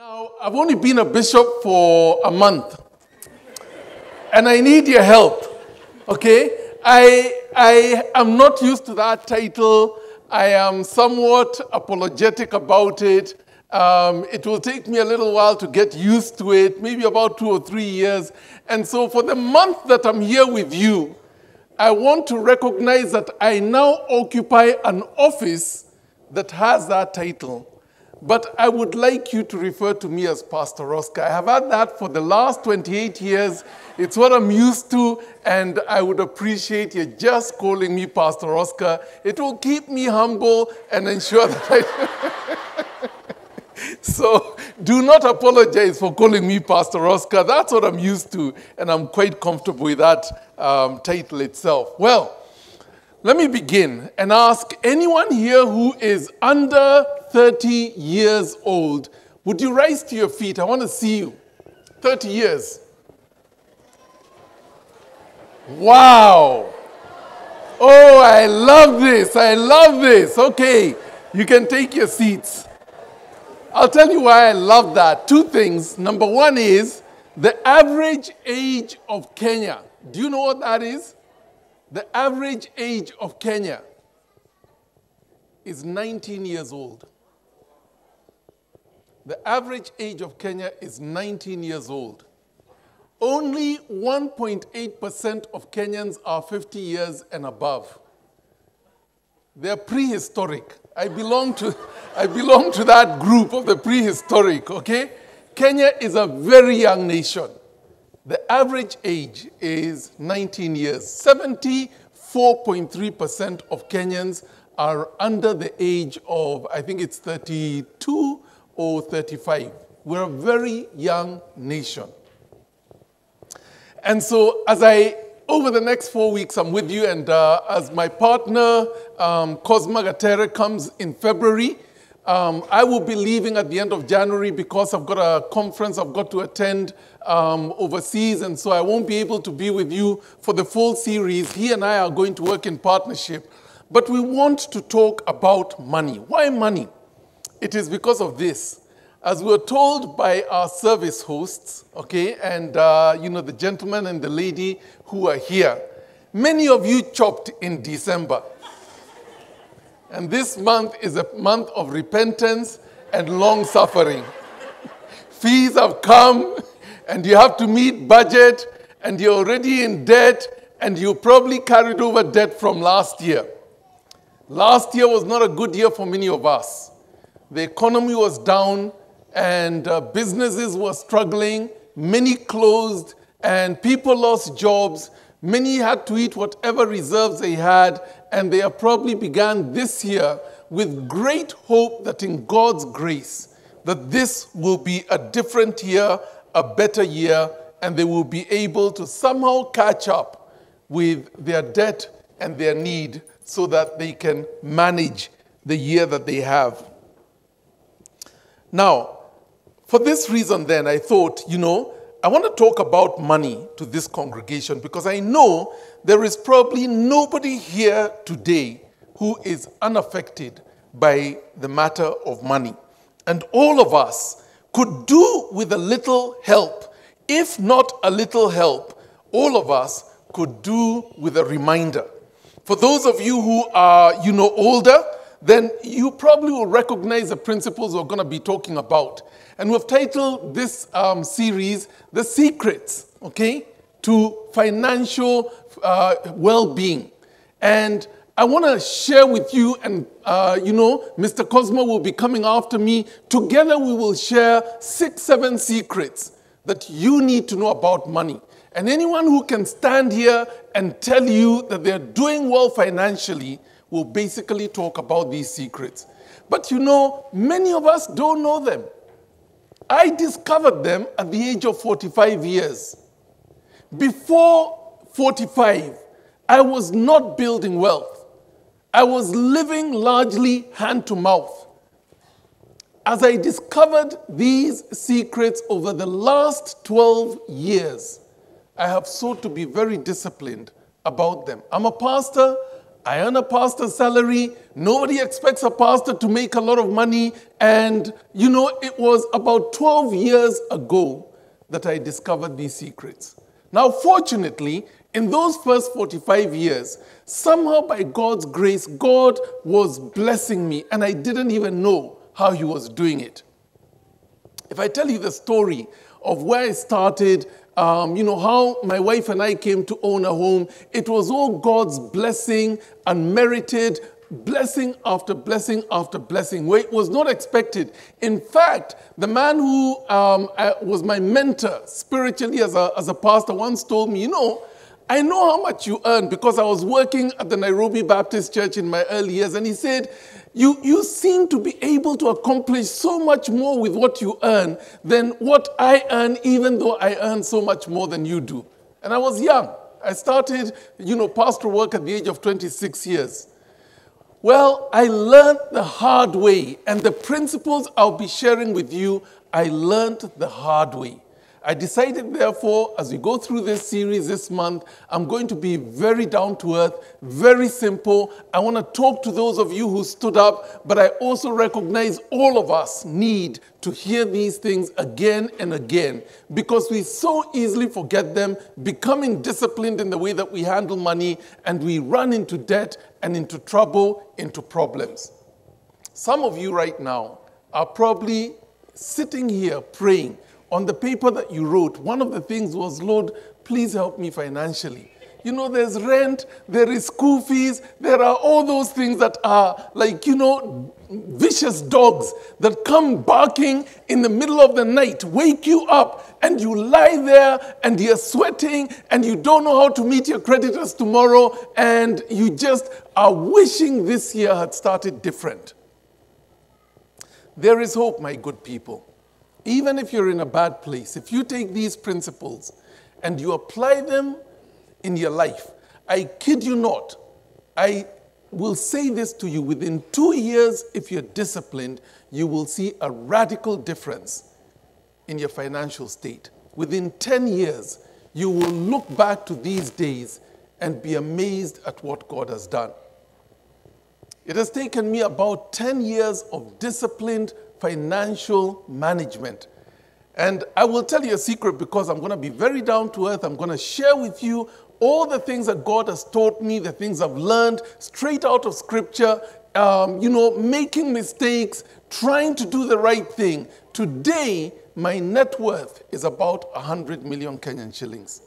Now, I've only been a bishop for a month, and I need your help, okay? I am not used to that title. I am somewhat apologetic about it. It will take me a little while to get used to it, maybe about 2 or 3 years. And so for the month that I'm here with you, I want to recognize that I now occupy an office that has that title. But I would like you to refer to me as Pastor Oscar. I have had that for the last 28 years. It's what I'm used to, and I would appreciate you just calling me Pastor Oscar. It will keep me humble and ensure that I... So do not apologize for calling me Pastor Oscar. That's what I'm used to, and I'm quite comfortable with that title itself. Well, let me begin and ask anyone here who is under 30 years old, would you rise to your feet? I want to see you. 30 years. Wow. Oh, I love this. I love this. Okay, you can take your seats. I'll tell you why I love that. 2 things. Number 1 is the average age of Kenya. Do you know what that is? The average age of Kenya is 19 years old. The average age of Kenya is 19 years old. Only 1.8% of Kenyans are 50 years and above. They're prehistoric. I belong to that group of the prehistoric, okay? Kenya is a very young nation. The average age is 19 years. 74.3% of Kenyans are under the age of, I think it's 32 or 35. We're a very young nation. And so over the next 4 weeks, I'm with you, and as my partner, Cosma Gatere, comes in February, I will be leaving at the end of January because I've got a conference I've got to attend overseas, and so I won't be able to be with you for the full series. He and I are going to work in partnership. But we want to talk about money. Why money? It is because of this. As we were told by our service hosts, okay, and the gentleman and the lady who are here, many of you chopped in December. And this month is a month of repentance and long suffering. Fees have come, and you have to meet budget, and you're already in debt, and you probably carried over debt from last year. Last year was not a good year for many of us. The economy was down, and businesses were struggling. Many closed, and people lost jobs. Many had to eat whatever reserves they had, and they have probably began this year with great hope that in God's grace, that this will be a different year, a better year, and they will be able to somehow catch up with their debt and their need so that they can manage the year that they have. Now, for this reason then, I thought, I want to talk about money to this congregation because I know there is probably nobody here today who is unaffected by the matter of money. And all of us could do with a little help. If not a little help, all of us could do with a reminder. For those of you who are, older, then you probably will recognize the principles we're going to be talking about. And we've titled this series, The Secrets, okay, to Financial Well-Being. And I want to share with you, and, Mr. Cosmo will be coming after me. Together we will share 6, 7 secrets that you need to know about money. And anyone who can stand here and tell you that they're doing well financially will basically talk about these secrets. But many of us don't know them. I discovered them at the age of 45 years. Before 45, I was not building wealth. I was living largely hand to mouth. As I discovered these secrets over the last 12 years, I have sought to be very disciplined about them. I'm a pastor. I earn a pastor's salary. Nobody expects a pastor to make a lot of money. And, it was about 12 years ago that I discovered these secrets. Now, fortunately, in those first 45 years, somehow by God's grace, God was blessing me, and I didn't even know how he was doing it. If I tell you the story of where I started, how my wife and I came to own a home, it was all God's blessing, unmerited, blessing after blessing after blessing, where it was not expected. In fact, the man who was my mentor spiritually as a pastor once told me, I know how much you earn because I was working at the Nairobi Baptist Church in my early years. And he said, you seem to be able to accomplish so much more with what you earn than what I earn, even though I earn so much more than you do. And I was young. I started, pastoral work at the age of 26 years. Well, I learned the hard way, and the principles I'll be sharing with you, I learned the hard way. I decided, therefore, as we go through this series this month, I'm going to be very down to earth, very simple. I want to talk to those of you who stood up, but I also recognize all of us need to hear these things again and again because we so easily forget them, becoming disciplined in the way that we handle money, and we run into debt and into trouble, into problems. Some of you right now are probably sitting here praying. On the paper that you wrote, one of the things was, Lord, please help me financially. There's rent, there is school fees, there are all those things that are like, vicious dogs that come barking in the middle of the night, wake you up, and you lie there and you're sweating and you don't know how to meet your creditors tomorrow, and you just are wishing this year had started different. There is hope, my good people. Even if you're in a bad place, if you take these principles and you apply them in your life, I kid you not, I will say this to you, within 2 years, if you're disciplined, you will see a radical difference in your financial state. Within 10 years, you will look back to these days and be amazed at what God has done. It has taken me about 10 years of disciplined financial management. And I will tell you a secret because I'm going to be very down to earth. I'm going to share with you all the things that God has taught me, the things I've learned straight out of Scripture, making mistakes, trying to do the right thing. Today, my net worth is about 100 million Kenyan shillings.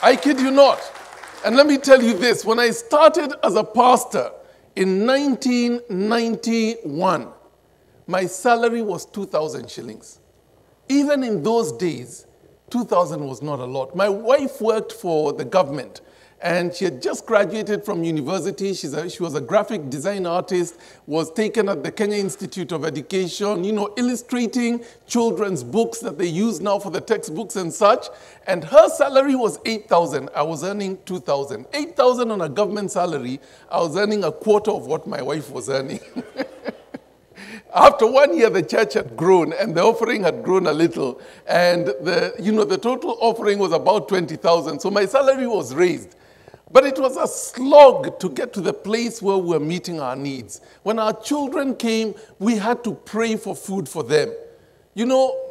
I kid you not. And let me tell you this, when I started as a pastor, in 1991, my salary was 2,000 shillings. Even in those days, 2,000 was not a lot. My wife worked for the government, and she had just graduated from university. She was a graphic design artist, was taken at the Kenya Institute of Education, illustrating children's books that they use now for the textbooks and such. And her salary was 8,000. I was earning 2,000. 8,000 on a government salary, I was earning a quarter of what my wife was earning. After 1 year, the church had grown and the offering had grown a little. And the total offering was about 20,000. So my salary was raised. But it was a slog to get to the place where we were meeting our needs. When our children came, we had to pray for food for them.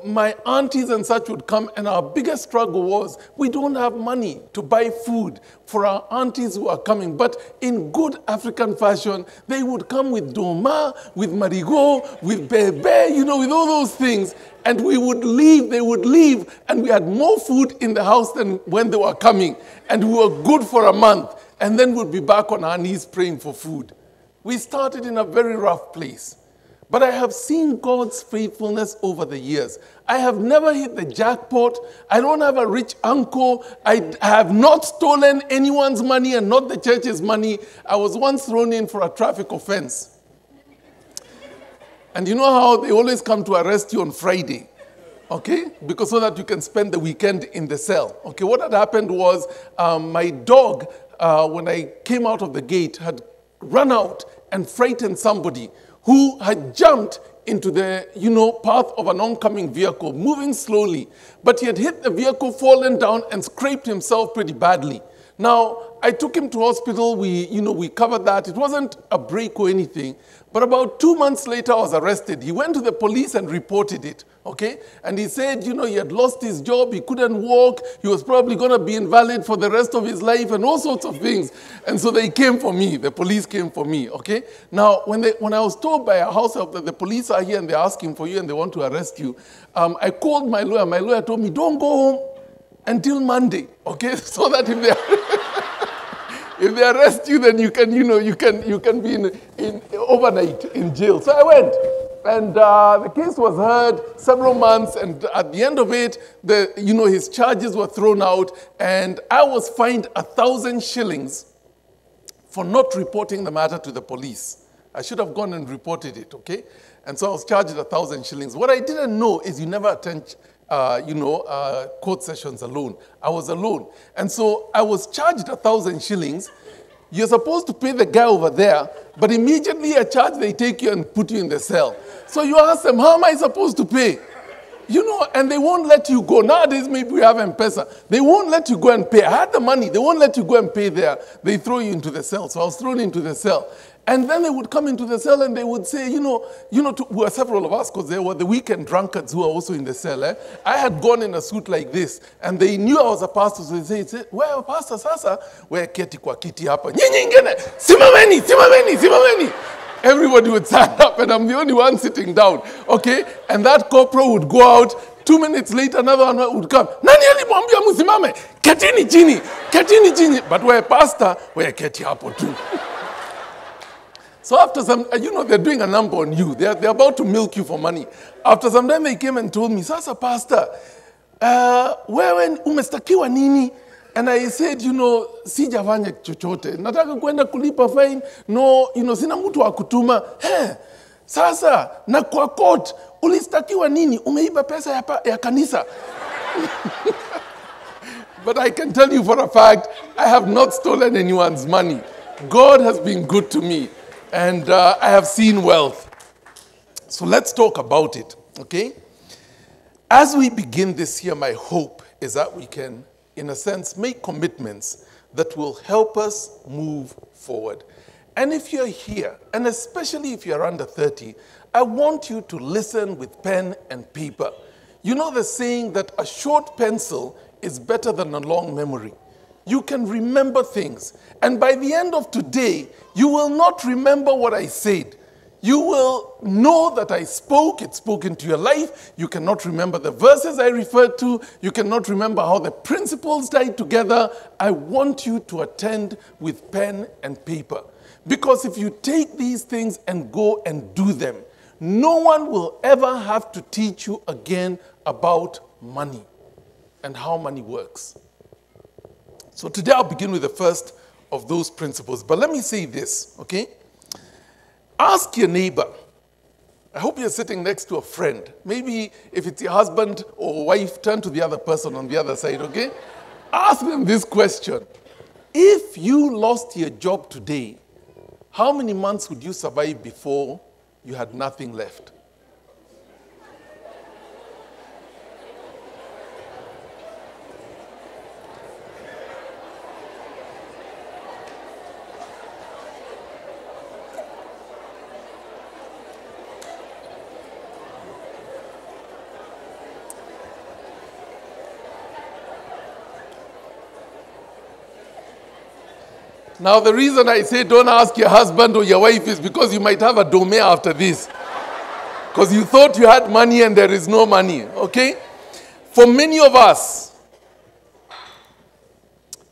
My aunties and such would come, and our biggest struggle was we don't have money to buy food for our aunties who are coming. But in good African fashion, they would come with doma, with marigot, with bebe, with all those things. And we would leave, they would leave, and we had more food in the house than when they were coming. And we were good for a month. And then we'd be back on our knees praying for food. We started in a very rough place. But I have seen God's faithfulness over the years. I have never hit the jackpot. I don't have a rich uncle. I have not stolen anyone's money and not the church's money. I was once thrown in for a traffic offense. And you know how they always come to arrest you on Friday, okay? Because so that you can spend the weekend in the cell. Okay, what had happened was my dog, when I came out of the gate, had run out and frightened somebody who had jumped into the, path of an oncoming vehicle, moving slowly. But he had hit the vehicle, fallen down, and scraped himself pretty badly. Now, I took him to hospital. We covered that. It wasn't a break or anything. But about 2 months later, I was arrested. He went to the police and reported it, okay? And he said, he had lost his job. He couldn't walk. He was probably going to be invalid for the rest of his life and all sorts of things. And so they came for me. The police came for me, okay? Now, when I was told by a house help that the police are here and they're asking for you and they want to arrest you, I called my lawyer. My lawyer told me, don't go home until Monday, okay? So that if they arrest you, then you can be in overnight in jail. So I went, and the case was heard several months, and at the end of it, his charges were thrown out, and I was fined 1,000 shillings for not reporting the matter to the police. I should have gone and reported it, okay? And so I was charged 1,000 shillings. What I didn't know is you never attend court sessions alone. I was alone. And so I was charged 1,000 shillings. You're supposed to pay the guy over there, but immediately a charge, they take you and put you in the cell. So you ask them, how am I supposed to pay? And they won't let you go. Nowadays, maybe we have M-Pesa. They won't let you go and pay. I had the money. They won't let you go and pay there. They throw you into the cell. So I was thrown into the cell. And then they would come into the cell and they would say, were several of us, because there were the weekend drunkards who were also in the cell. I had gone in a suit like this, and they knew I was a pastor, so they said, well, pastor, sasa, where keti kwa kiti hapa. Nyinyi ingine, simameni. Everybody would stand up, and I'm the only one sitting down, okay? And that corporal would go out. 2 minutes later, another one would come. Nani alimwambia msimame? Ketini chini. But we're a pastor, we're keti hapo too. So after some, they're doing a number on you. They're about to milk you for money. After some time, they came and told me, Sasa, pastor, wewe umestakiwa nini? And I said, sijafanya chochote. Nataka kwenda kulipa fine. No, sina mtu wa kutuma. Sasa, na kwa court, ulistakiwa nini? Umeiba pesa ya kanisa. But I can tell you for a fact, I have not stolen anyone's money. God has been good to me. And I have seen wealth. So let's talk about it, okay? As we begin this year, my hope is that we can, in a sense, make commitments that will help us move forward. And if you're here, and especially if you're under 30, I want you to listen with pen and paper. You know the saying that a short pencil is better than a long memory. You can remember things. And by the end of today, you will not remember what I said. You will know that I spoke. It spoke into your life. You cannot remember the verses I referred to. You cannot remember how the principles tied together. I want you to attend with pen and paper. Because if you take these things and go and do them, no one will ever have to teach you again about money and how money works. So today I'll begin with the first of those principles. But let me say this, okay? Ask your neighbor. I hope you're sitting next to a friend. Maybe if it's your husband or wife, turn to the other person on the other side, okay? Ask them this question. If you lost your job today, how many months would you survive before you had nothing left? Now, the reason I say don't ask your husband or your wife is because you might have a dome after this. Because you thought you had money and there is no money, okay? For many of us,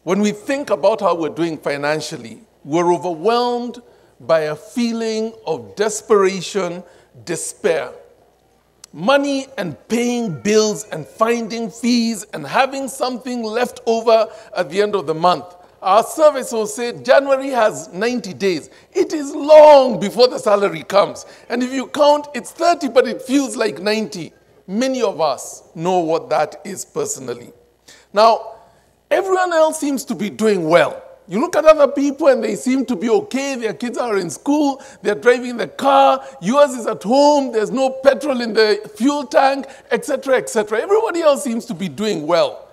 when we think about how we're doing financially, we're overwhelmed by a feeling of desperation, despair. Money and paying bills and finding fees and having something left over at the end of the month. Our service will say January has 90 days. It is long before the salary comes. And if you count, it's 30, but it feels like 90. Many of us know what that is personally. Now, everyone else seems to be doing well. You look at other people and they seem to be okay. Their kids are in school. They're driving the car. Yours is at home. There's no petrol in the fuel tank, etc., etc. Everybody else seems to be doing well.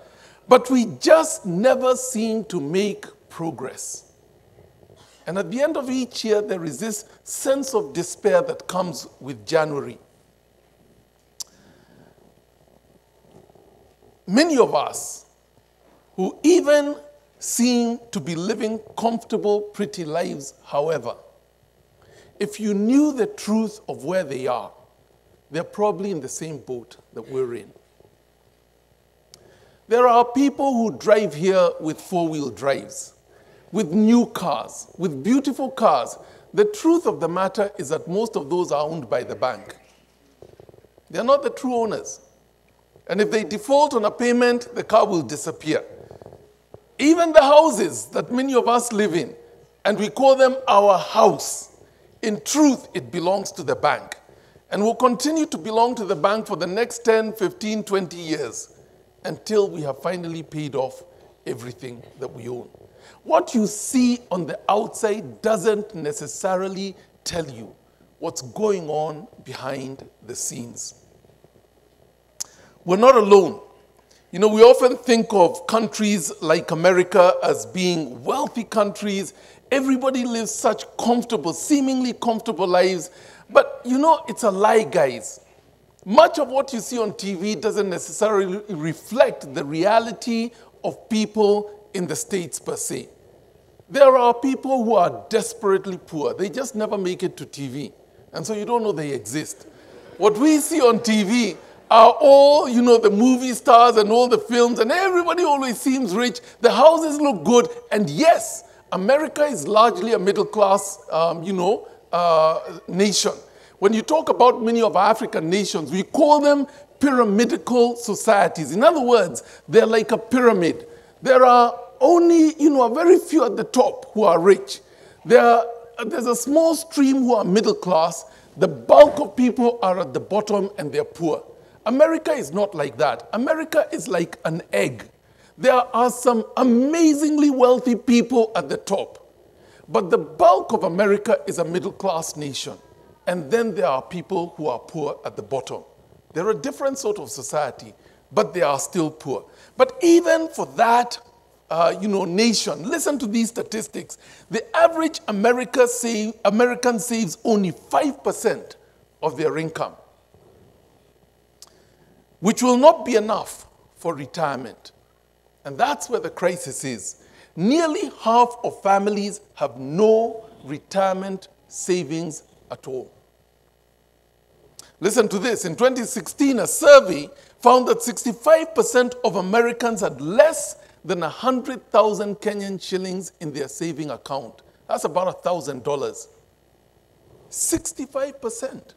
But we just never seem to make progress. And at the end of each year, there is this sense of despair that comes with January. Many of us who even seem to be living comfortable, pretty lives, however, if you knew the truth of where they are, they're probably in the same boat that we're in. There are people who drive here with four-wheel drives, with new cars, with beautiful cars. The truth of the matter is that most of those are owned by the bank. They're not the true owners. And if they default on a payment, the car will disappear. Even the houses that many of us live in, and we call them our house, in truth, it belongs to the bank. And will continue to belong to the bank for the next 10, 15, 20 years until we have finally paid off everything that we own. What you see on the outside doesn't necessarily tell you what's going on behind the scenes. We're not alone. You know, we often think of countries like America as being wealthy countries. Everybody lives such comfortable, seemingly comfortable lives. But, you know, it's a lie, guys. Much of what you see on TV doesn't necessarily reflect the reality of people in the States per se. There are people who are desperately poor. They just never make it to TV. And so you don't know they exist. What we see on TV are all, you know, the movie stars and all the films, and everybody always seems rich. The houses look good. And yes, America is largely a middle-class, nation. When you talk about many of our African nations, we call them pyramidical societies. In other words, they're like a pyramid. There are only, a very few at the top who are rich. There's a small stream who are middle class. The bulk of people are at the bottom and they're poor. America is not like that. America is like an egg. There are some amazingly wealthy people at the top. But the bulk of America is a middle-class nation. And then there are people who are poor at the bottom. They're a different sort of society, but they are still poor. But even for that, nation, listen to these statistics. The average American saves only 5% of their income, which will not be enough for retirement. And that's where the crisis is. Nearly half of families have no retirement savings at all. Listen to this. In 2016, a survey found that 65% of Americans had less than 100,000 Kenyan shillings in their saving account. That's about $1,000. 65%.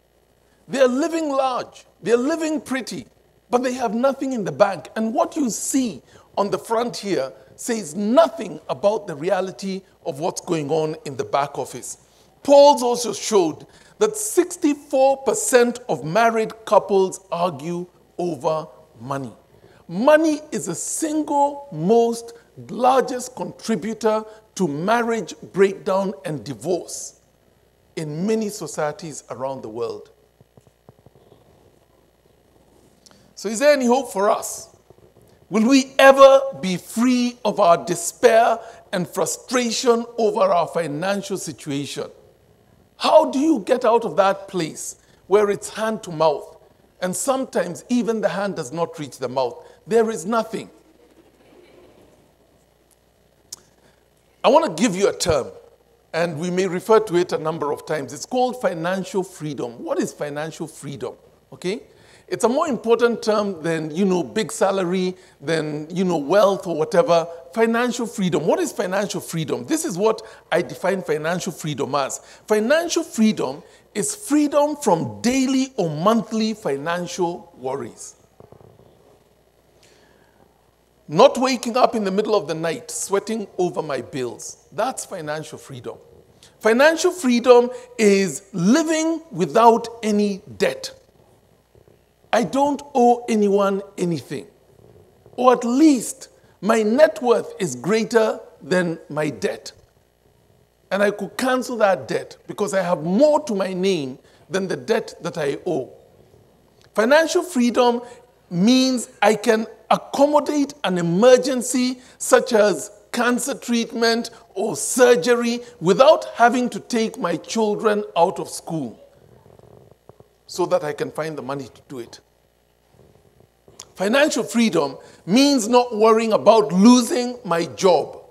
They're living large. They're living pretty. But they have nothing in the bank. And what you see on the front here says nothing about the reality of what's going on in the back office. Polls also showed that 64% of married couples argue over money. Money is the single most largest contributor to marriage breakdown and divorce in many societies around the world. So is there any hope for us? Will we ever be free of our despair and frustration over our financial situation? How do you get out of that place where it's hand to mouth, and sometimes even the hand does not reach the mouth? There is nothing. I want to give you a term, and we may refer to it a number of times. It's called financial freedom. What is financial freedom? Okay? It's a more important term than, big salary, than, wealth or whatever. Financial freedom. What is financial freedom? This is what I define financial freedom as. Financial freedom is freedom from daily or monthly financial worries. Not waking up in the middle of the night, sweating over my bills. That's financial freedom. Financial freedom is living without any debt. I don't owe anyone anything. Or at least my net worth is greater than my debt. And I could cancel that debt because I have more to my name than the debt that I owe. Financial freedom means I can accommodate an emergency such as cancer treatment or surgery without having to take my children out of school so that I can find the money to do it. Financial freedom means not worrying about losing my job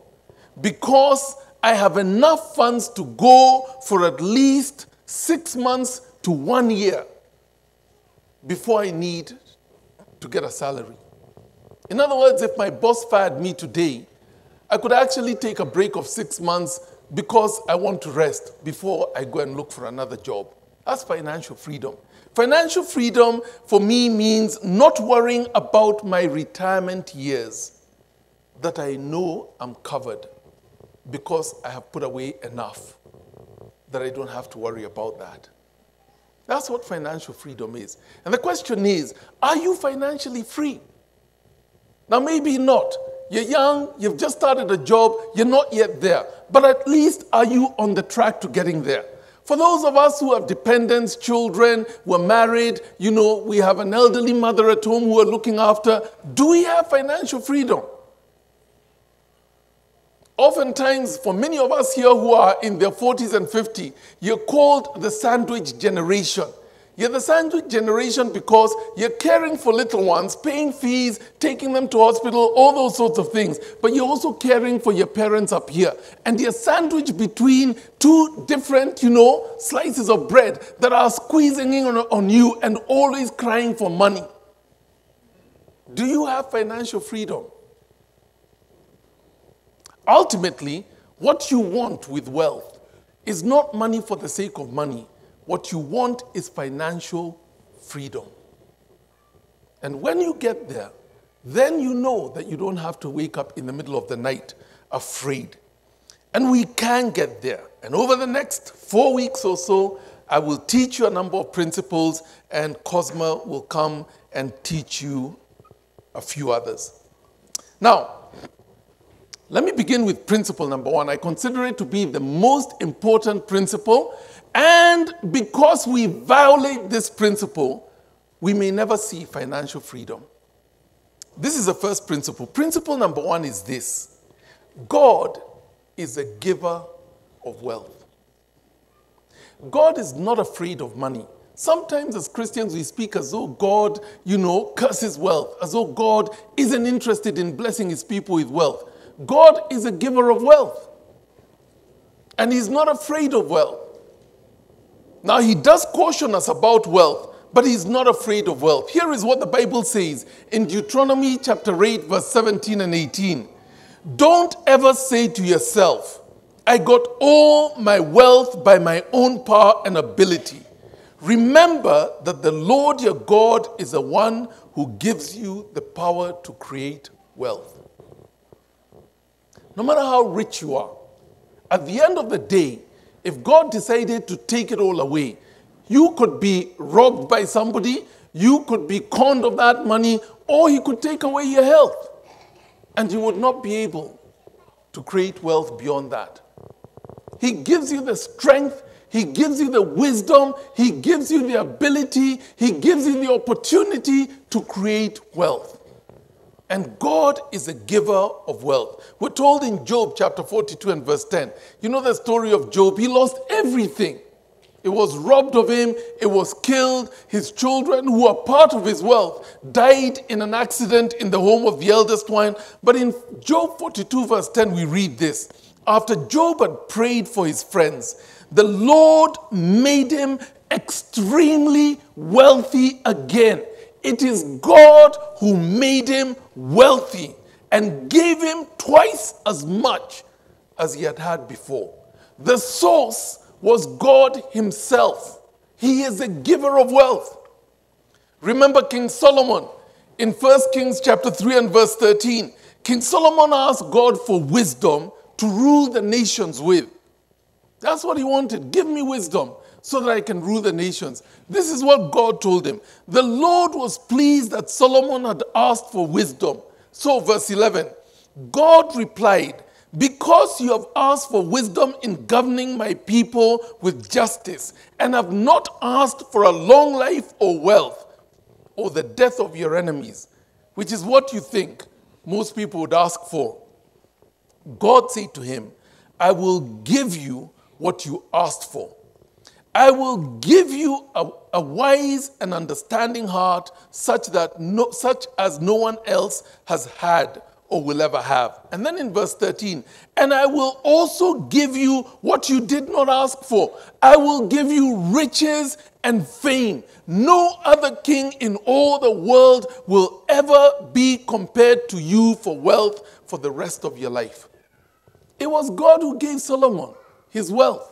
because I have enough funds to go for at least 6 months to 1 year before I need to get a salary. In other words, if my boss fired me today, I could actually take a break of 6 months because I want to rest before I go and look for another job. That's financial freedom. Financial freedom for me means not worrying about my retirement years, that I know I'm covered because I have put away enough that I don't have to worry about that. That's what financial freedom is. And the question is, are you financially free? Now, maybe not. You're young, you've just started a job, you're not yet there. But at least are you on the track to getting there? For those of us who have dependents, children, we're married, we have an elderly mother at home who we're looking after, do we have financial freedom? Oftentimes, for many of us here who are in their 40s and 50s, you're called the sandwich generation. You're the sandwich generation because you're caring for little ones, paying fees, taking them to hospital, all those sorts of things. But you're also caring for your parents up here. And you're sandwiched between two different, slices of bread that are squeezing in on you and always crying for money. Do you have financial freedom? Ultimately, what you want with wealth is not money for the sake of money. What you want is financial freedom. And when you get there, then you know that you don't have to wake up in the middle of the night afraid. And we can get there. And over the next 4 weeks or so, I will teach you a number of principles, and Cosma will come and teach you a few others. Now, let me begin with principle number 1. I consider it to be the most important principle. And because we violate this principle, we may never see financial freedom. This is the first principle. Principle number 1 is this: God is a giver of wealth. God is not afraid of money. Sometimes as Christians, we speak as though God, curses wealth, as though God isn't interested in blessing his people with wealth. God is a giver of wealth. And he's not afraid of wealth. Now, he does caution us about wealth, but he's not afraid of wealth. Here is what the Bible says in Deuteronomy chapter 8, verse 17 and 18. Don't ever say to yourself, I got all my wealth by my own power and ability. Remember that the Lord your God is the one who gives you the power to create wealth. No matter how rich you are, at the end of the day, if God decided to take it all away, you could be robbed by somebody, you could be conned of that money, or he could take away your health. And you would not be able to create wealth beyond that. He gives you the strength, he gives you the wisdom, he gives you the ability, he gives you the opportunity to create wealth. And God is a giver of wealth. We're told in Job chapter 42 and verse 10. You know the story of Job. He lost everything. It was robbed of him. It was killed. His children, who are part of his wealth, died in an accident in the home of the eldest one. But in Job 42 verse 10, we read this. After Job had prayed for his friends, the Lord made him extremely wealthy again. It is God who made him wealthy and gave him twice as much as he had had before. The source was God himself. He is a giver of wealth. Remember King Solomon in 1 Kings chapter 3 and verse 13. King Solomon asked God for wisdom to rule the nations with. That's what he wanted. Give me wisdom so that I can rule the nations. This is what God told him. The Lord was pleased that Solomon had asked for wisdom. So verse 11, God replied, Because you have asked for wisdom in governing my people with justice, and have not asked for a long life or wealth, or the death of your enemies, which is what you think most people would ask for. God said to him, I will give you what you asked for. I will give you a wise and understanding heart, such as no one else has had or will ever have. And then in verse 13, and I will also give you what you did not ask for. I will give you riches and fame. No other king in all the world will ever be compared to you for wealth for the rest of your life. It was God who gave Solomon his wealth.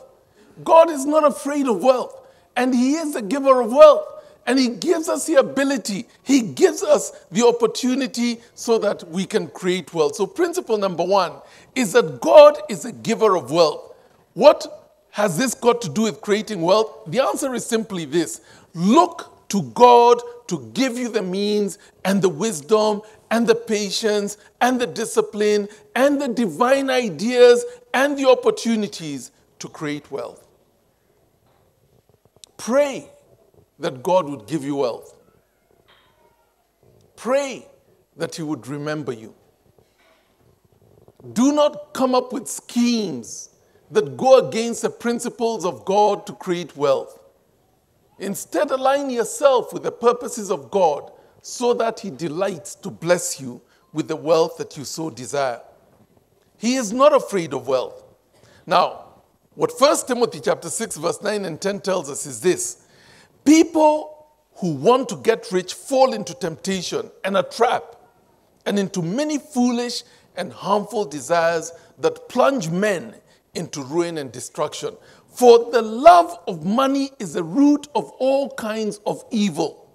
God is not afraid of wealth, and he is the giver of wealth. And he gives us the ability, he gives us the opportunity so that we can create wealth. So principle number one is that God is a giver of wealth. What has this got to do with creating wealth? The answer is simply this. Look to God to give you the means and the wisdom and the patience and the discipline and the divine ideas and the opportunities to create wealth. Pray that God would give you wealth. Pray that he would remember you. Do not come up with schemes that go against the principles of God to create wealth. Instead, align yourself with the purposes of God so that he delights to bless you with the wealth that you so desire. He is not afraid of wealth. Now, what 1 Timothy chapter 6, verse 9 and 10 tells us is this. People who want to get rich fall into temptation and a trap, and into many foolish and harmful desires that plunge men into ruin and destruction. For the love of money is the root of all kinds of evil.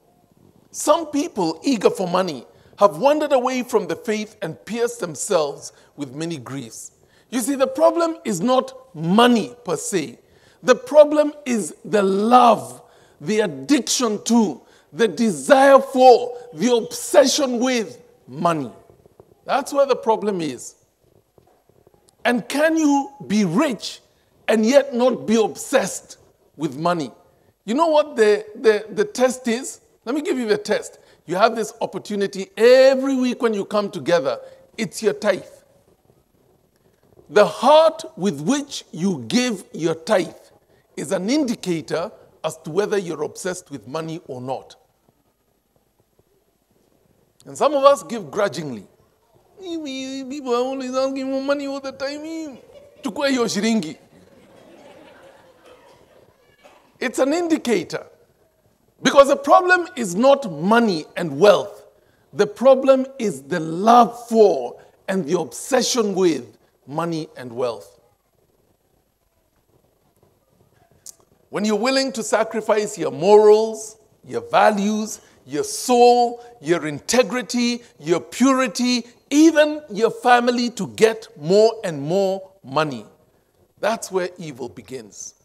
Some people, eager for money, have wandered away from the faith and pierced themselves with many griefs. You see, the problem is not money per se. The problem is the love, the addiction to, the desire for, the obsession with money. That's where the problem is. And can you be rich and yet not be obsessed with money? You know what the test is? Let me give you the test. You have this opportunity every week when you come together. It's your tithe. The heart with which you give your tithe is an indicator as to whether you're obsessed with money or not. And some of us give grudgingly. People are always asking for money all the time. Chukua hiyo shilingi. It's an indicator. Because the problem is not money and wealth. The problem is the love for and the obsession with money and wealth. When you're willing to sacrifice your morals, your values, your soul, your integrity, your purity, even your family to get more and more money, that's where evil begins.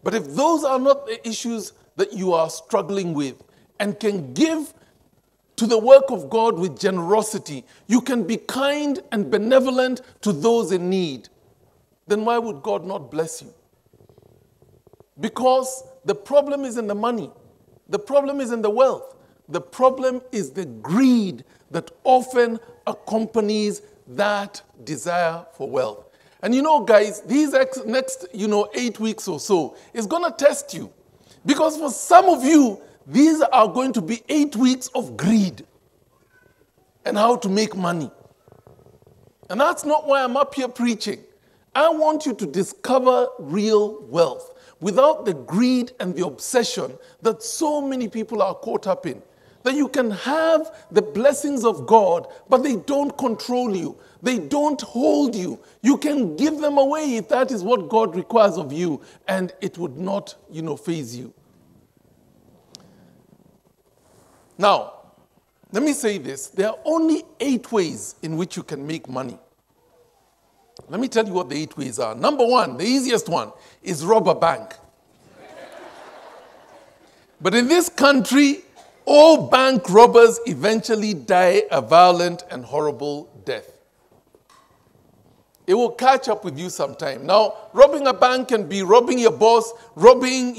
But if those are not the issues that you are struggling with and can give to the work of God with generosity, you can be kind and benevolent to those in need, then why would God not bless you? Because the problem is in the money. The problem is in the wealth. The problem is the greed that often accompanies that desire for wealth. And you know, guys, these next 8 weeks or so is going to test you. Because for some of you, these are going to be 8 weeks of greed and how to make money. And that's not why I'm up here preaching. I want you to discover real wealth without the greed and the obsession that so many people are caught up in. That you can have the blessings of God, but they don't control you. They don't hold you. You can give them away if that is what God requires of you, and it would not, faze you. Now, let me say this. There are only 8 ways in which you can make money. Let me tell you what the 8 ways are. Number 1, the easiest one, is rob a bank. But in this country, all bank robbers eventually die a violent and horrible death. it will catch up with you sometime. Now, robbing a bank can be robbing your boss, robbing,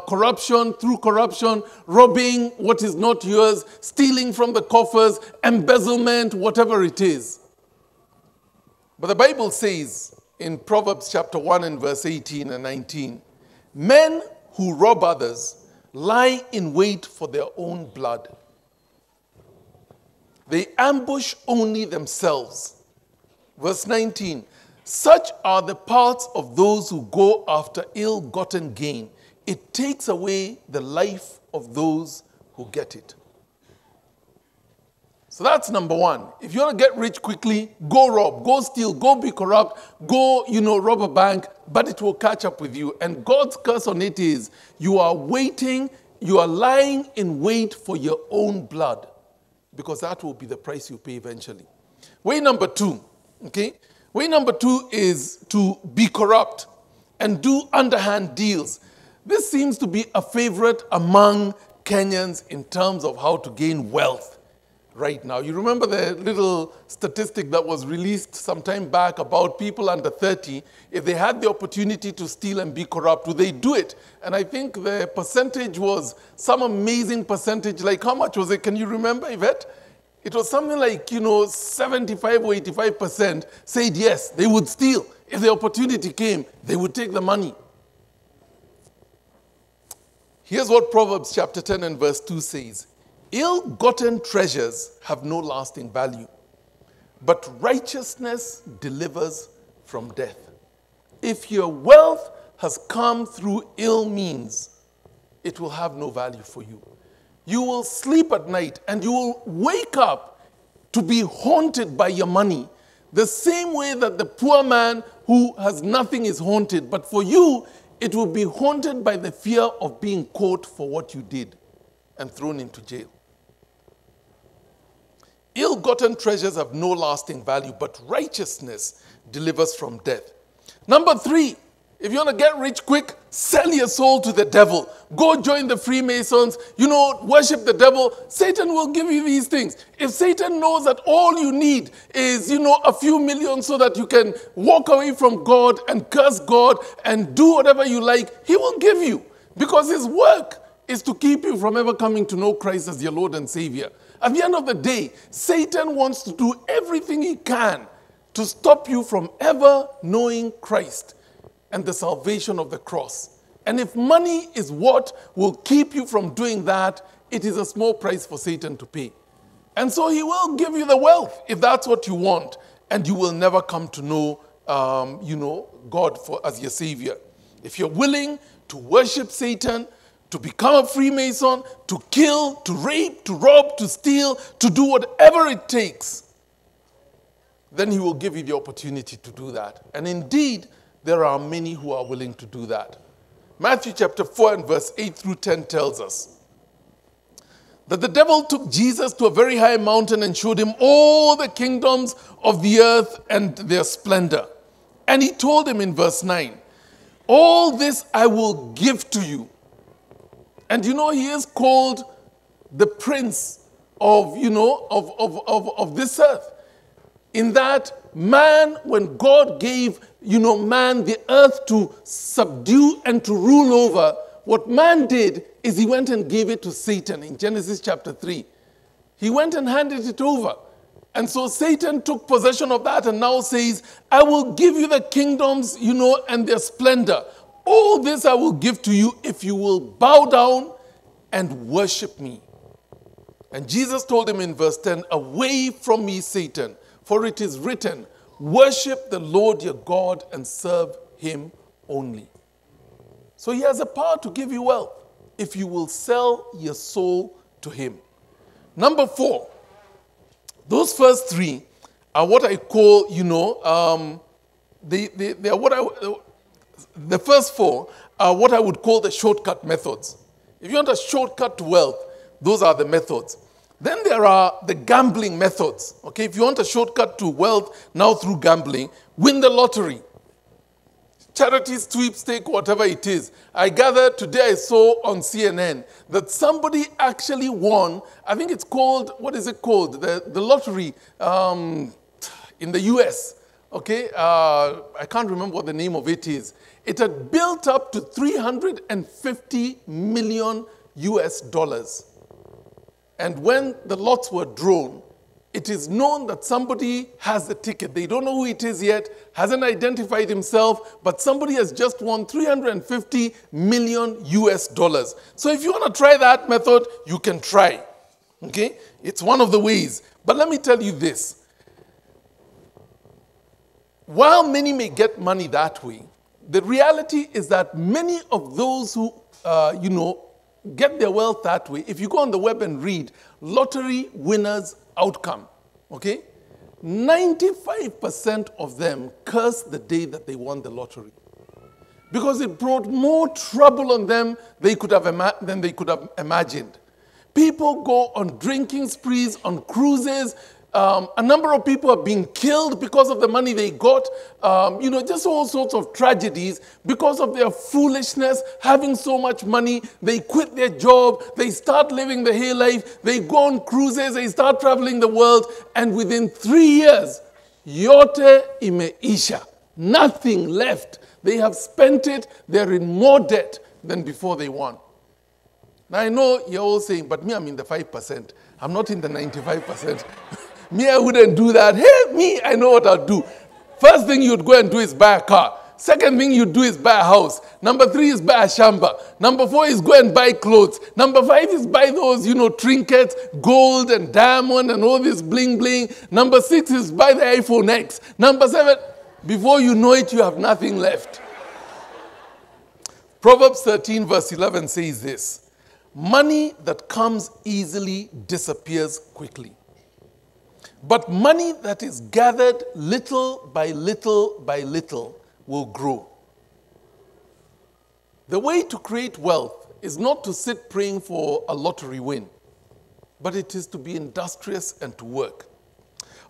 corruption through corruption, robbing what is not yours, stealing from the coffers, embezzlement, whatever it is. But the Bible says in Proverbs chapter 1 and verse 18 and 19, men who rob others lie in wait for their own blood. They ambush only themselves. Verse 19, such are the parts of those who go after ill-gotten gain. It takes away the life of those who get it. So that's number one. If you want to get rich quickly, go rob, go steal, go be corrupt, go, rob a bank, but it will catch up with you. And God's curse on it is you are waiting, you are lying in wait for your own blood, because that will be the price you pay eventually. Way number two. Okay? Way number two is to be corrupt and do underhand deals. This seems to be a favorite among Kenyans in terms of how to gain wealth right now. You remember the little statistic that was released some time back about people under 30, if they had the opportunity to steal and be corrupt, would they do it? And I think the percentage was some amazing percentage. Like how much was it? Can you remember, Yvette? It was something like, 75 or 85% said yes, they would steal. If the opportunity came, they would take the money. Here's what Proverbs chapter 10 and verse 2 says. Ill-gotten treasures have no lasting value, but righteousness delivers from death. If your wealth has come through ill means, it will have no value for you. You will sleep at night and you will wake up to be haunted by your money. The same way that the poor man who has nothing is haunted. But for you, it will be haunted by the fear of being caught for what you did and thrown into jail. Ill-gotten treasures have no lasting value, but righteousness delivers from death. Number three, if you want to get rich quick, sell your soul to the devil. Go join the Freemasons, worship the devil. Satan will give you these things. If Satan knows that all you need is, a few million so that you can walk away from God and curse God and do whatever you like, he will give you. Because his work is to keep you from ever coming to know Christ as your Lord and Savior. At the end of the day, Satan wants to do everything he can to stop you from ever knowing Christ and the salvation of the cross. And if money is what will keep you from doing that, it is a small price for Satan to pay. And so he will give you the wealth if that's what you want, and you will never come to know, God as your Savior. If you're willing to worship Satan, to become a Freemason, to kill, to rape, to rob, to steal, to do whatever it takes, then he will give you the opportunity to do that. And indeed, there are many who are willing to do that. Matthew chapter 4 and verse 8 through 10 tells us that the devil took Jesus to a very high mountain and showed him all the kingdoms of the earth and their splendor. And he told him in verse 9, all this I will give to you. And he is called the prince of this earth. In that man, when God gave, man the earth to subdue and to rule over, what man did is he went and gave it to Satan in Genesis chapter 3. He went and handed it over. And so Satan took possession of that and now says, I will give you the kingdoms, and their splendor. All this I will give to you if you will bow down and worship me. And Jesus told him in verse 10, away from me, Satan, for it is written, worship the Lord your God and serve him only. So he has a power to give you wealth if you will sell your soul to him. Number 4, those first 3 are what I call, they are what the first 4 are what I would call the shortcut methods. If you want a shortcut to wealth, those are the methods. Then there are the gambling methods. Okay, if you want a shortcut to wealth now through gambling, win the lottery. Charity sweepstake, whatever it is. I gather today I saw on CNN that somebody actually won, I think it's called, what is it called? The lottery in the US. okay, I can't remember what the name of it is. It had built up to 350 million US dollars. And when the lots were drawn, it is known that somebody has the ticket. They don't know who it is yet, hasn't identified himself, but somebody has just won 350 million US dollars. So if you want to try that method, you can try. Okay? It's one of the ways. But let me tell you this. While many may get money that way, the reality is that many of those who, get their wealth that way, if you go on the web and read lottery winners outcome, okay, 95% of them curse the day that they won the lottery. Because it brought more trouble on them than they could have imagined. People go on drinking sprees, on cruises. A number of people are being killed because of the money they got. Just all sorts of tragedies because of their foolishness, having so much money. They quit their job. They start living the high life. They go on cruises. They start traveling the world. And within 3 years, yote imeisha. Nothing left. They have spent it. They're in more debt than before they won. Now, I know you're all saying, but me, I'm in the 5%. I'm not in the 95%. Me, I wouldn't do that. Hey, me, I know what I'll do. First thing you'd go and do is buy a car. Second thing you'd do is buy a house. Number 3 is buy a shamba. Number 4 is go and buy clothes. Number 5 is buy those, trinkets, gold and diamond and all this bling bling. Number 6 is buy the iPhone X. Number 7, before you know it, you have nothing left. Proverbs 13 verse 11 says this: money that comes easily disappears quickly. But money that is gathered little by little by little will grow. The way to create wealth is not to sit praying for a lottery win, but it is to be industrious and to work.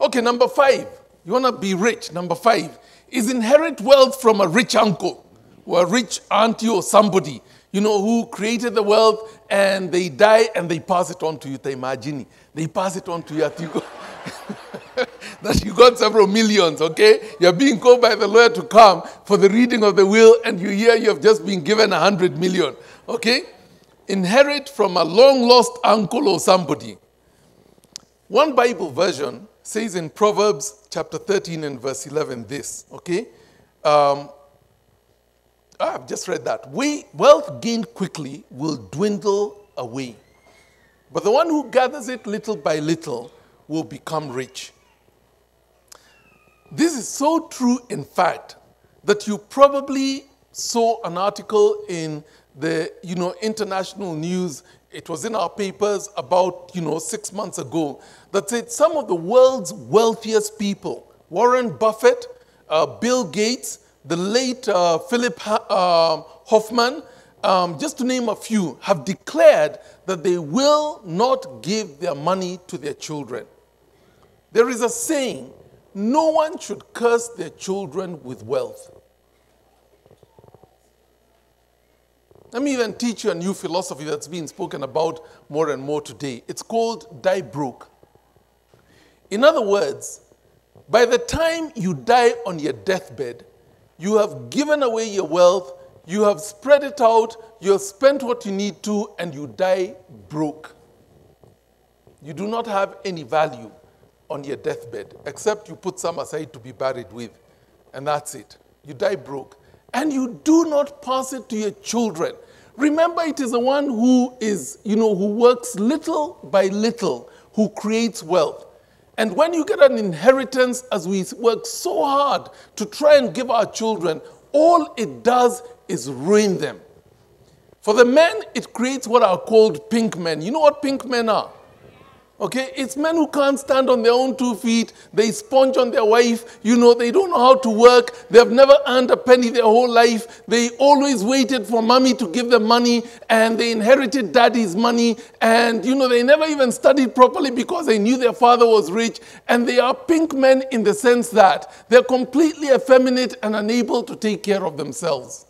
Okay, number 5. You want to be rich. Number 5 is inherit wealth from a rich uncle or a rich auntie or somebody, who created the wealth, and they die and they pass it on to you. Imagine, they pass it on to you. That you got several millions, okay? You're being called by the lawyer to come for the reading of the will, and you hear you have just been given 100 million, okay? Inherit from a long-lost uncle or somebody. One Bible version says in Proverbs chapter 13 and verse 11 this, okay? I've just read that. Wealth gained quickly will dwindle away, but the one who gathers it little by little will become rich. This is so true, in fact, that you probably saw an article in the, international news. It was in our papers about, 6 months ago, that said some of the world's wealthiest people, Warren Buffett, Bill Gates, the late Philip Hoffman, just to name a few, have declared that they will not give their money to their children. There is a saying, no one should curse their children with wealth. Let me even teach you a new philosophy that's being spoken about more and more today. It's called die broke. In other words, by the time you die on your deathbed, you have given away your wealth, you have spread it out, you have spent what you need to, and you die broke. You do not have any value on your deathbed, except you put some aside to be buried with, and that's it. You die broke. And you do not pass it to your children. Remember, it is the one who is, who works little by little, who creates wealth. And when you get an inheritance, as we work so hard to try and give our children, all it does is ruin them. For the men, it creates what are called pink men. You know what pink men are? Okay, it's men who can't stand on their own 2 feet. They sponge on their wife. They don't know how to work. They have never earned a penny their whole life. They always waited for mommy to give them money, and they inherited daddy's money. And, they never even studied properly because they knew their father was rich. And they are pink men in the sense that they're completely effeminate and unable to take care of themselves.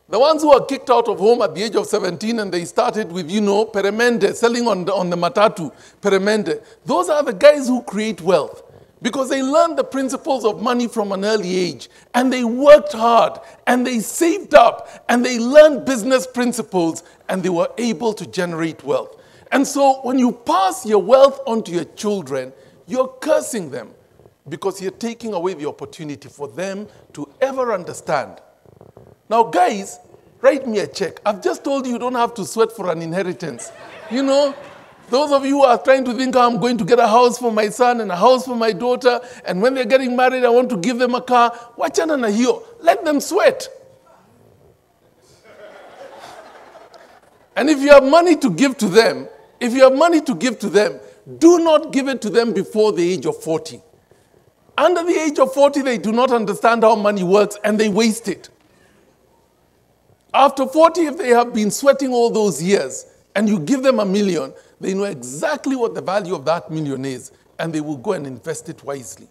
The ones who are kicked out of home at the age of 17 and they started with, peremende, selling on the matatu, peremende. Those are the guys who create wealth. because they learned the principles of money from an early age, and they worked hard, and they saved up, and they learned business principles, and they were able to generate wealth. And so when you pass your wealth on to your children, you're cursing them because you're taking away the opportunity for them to ever understand. Now, guys, write me a check. I've just told you you don't have to sweat for an inheritance. You know, those of you who are trying to think, I'm going to get a house for my son and a house for my daughter, and when they're getting married, I want to give them a car. Wachana na hiyo. Let them sweat. And if you have money to give to them, do not give it to them before the age of 40. Under the age of 40, they do not understand how money works, and they waste it. After 40, if they have been sweating all those years, and you give them $1 million, they know exactly what the value of that $1 million is, and they will go and invest it wisely.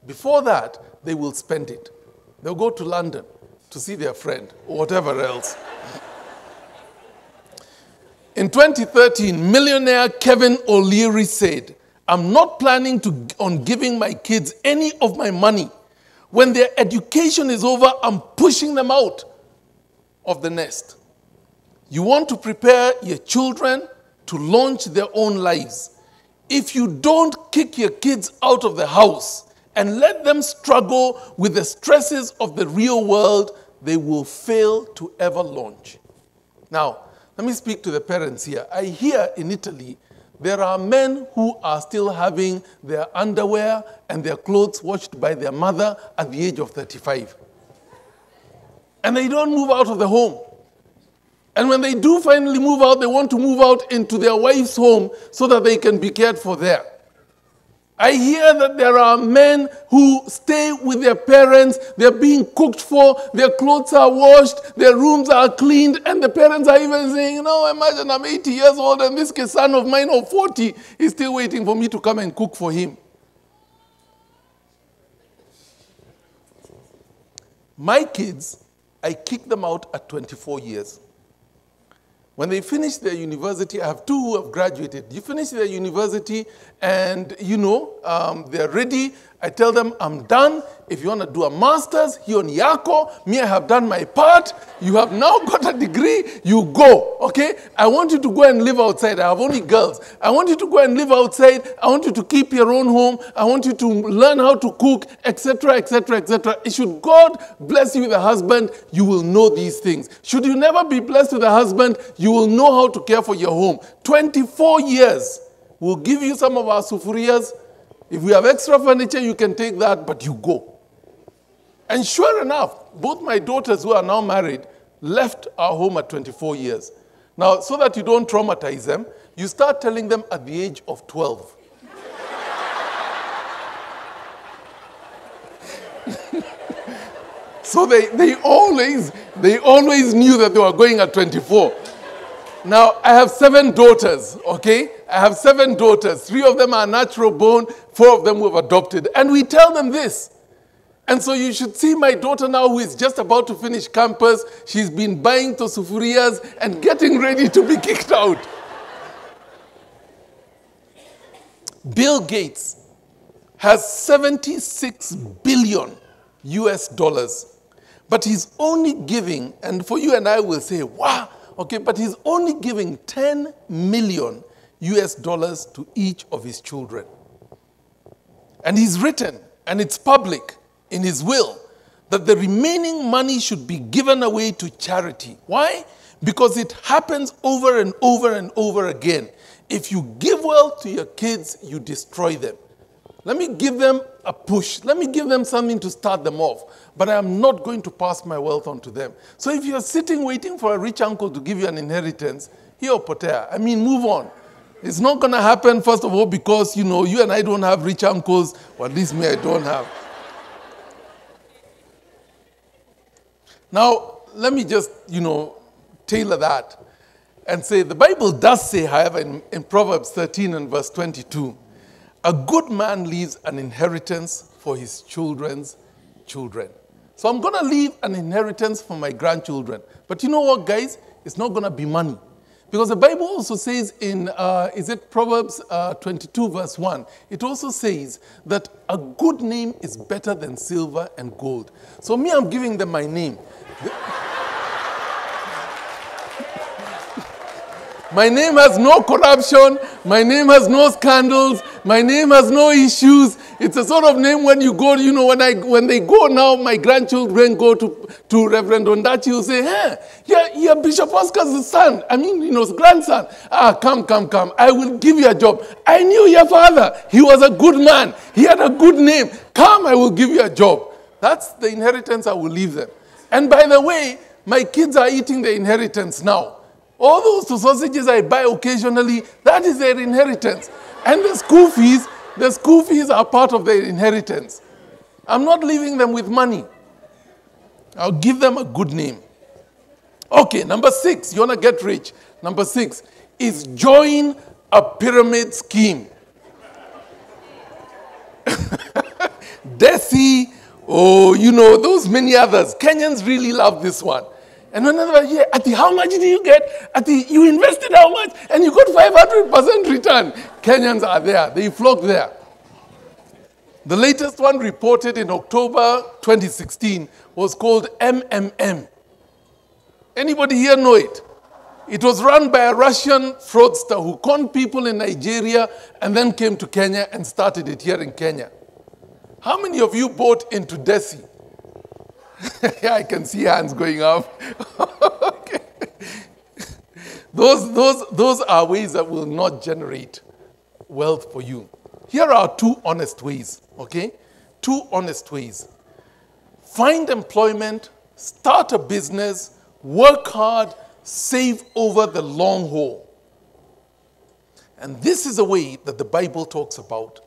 Before that, they will spend it. They'll go to London to see their friend, or whatever else. In 2013, millionaire Kevin O'Leary said, I'm not planning on giving my kids any of my money. When their education is over, I'm pushing them out of the nest. You want to prepare your children to launch their own lives. If you don't kick your kids out of the house and let them struggle with the stresses of the real world, they will fail to ever launch. Now, let me speak to the parents here. I hear in Italy, there are men who are still having their underwear and their clothes washed by their mother at the age of 35. And they don't move out of the home. And when they do finally move out, they want to move out into their wife's home so that they can be cared for there. I hear that there are men who stay with their parents, they're being cooked for, their clothes are washed, their rooms are cleaned, and the parents are even saying, you know, imagine I'm 80 years old and this son of mine of 40 is still waiting for me to come and cook for him. My kids, I kicked them out at 24 years. When they finish their university, I have two who have graduated. You finish their university and, they're ready. I tell them, I'm done. If you want to do a master's, here on Yako, me, I have done my part. You have now got a degree, you go, okay? I want you to go and live outside. I have only girls. I want you to go and live outside. I want you to keep your own home. I want you to learn how to cook, etc., etc., etc. Should God bless you with a husband, you will know these things. Should you never be blessed with a husband, you will know how to care for your home. 24 years. We'll give you some of our sufurias. If we have extra furniture, you can take that, but you go. And sure enough, both my daughters who are now married left our home at 24 years. Now, so that you don't traumatize them, you start telling them at the age of 12. So they always knew that they were going at 24. Now, I have 7 daughters, okay? I have 7 daughters. 3 of them are natural born, 4 of them we've adopted. And we tell them this. And so you should see my daughter now who is just about to finish campus. She's been buying tosufurias and getting ready to be kicked out. Bill Gates has 76 billion US dollars. But he's only giving, and for you and I will say, wow, okay, but he's only giving 10 million US dollars to each of his children. And he's written, and it's public in his will, that the remaining money should be given away to charity. Why? Because it happens over and over and over again. If you give wealth to your kids, you destroy them. Let me give them a push. Let me give them something to start them off. But I am not going to pass my wealth on to them. So if you're sitting waiting for a rich uncle to give you an inheritance, here, potea. I mean, move on. It's not going to happen, first of all, because, you and I don't have rich uncles, or at least me, I don't have. Now, let me just, tailor that and say, the Bible does say, however, in Proverbs 13 and verse 22, a good man leaves an inheritance for his children's children. So I'm going to leave an inheritance for my grandchildren. But you know what, guys? It's not going to be money. Because the Bible also says in, is it Proverbs 22 verse 1, it also says that a good name is better than silver and gold. So me, I'm giving them my name. My name has no corruption. My name has no scandals. My name has no issues. It's a sort of name when you go, you know, when they go now, my grandchildren go to Reverend Ondachi, who say, hey, you're Bishop Oscar's son. I mean, you know, his grandson. Come. I will give you a job. I knew your father. He was a good man. He had a good name. Come, I will give you a job. That's the inheritance I will leave them. And by the way, my kids are eating the inheritance now. All those sausages I buy occasionally, that is their inheritance. And the school fees are part of their inheritance. I'm not leaving them with money. I'll give them a good name. Okay, number 6, you want to get rich. Number 6 is join a pyramid scheme. Desi, you know, those many others. Kenyans really love this one. And whenever you hear, Ati, how much did you get? Ati, you invested how much? And you got 500% return. Kenyans are there. They flock there. The latest one reported in October 2016 was called MMM. Anybody here know it? It was run by a Russian fraudster who conned people in Nigeria and then came to Kenya and started it here in Kenya. How many of you bought into Desi? Yeah, I can see hands going up. Okay. Those are ways that will not generate wealth for you. Here are 2 honest ways, okay? 2 honest ways. Find employment, start a business, work hard, save over the long haul. And this is a way that the Bible talks about.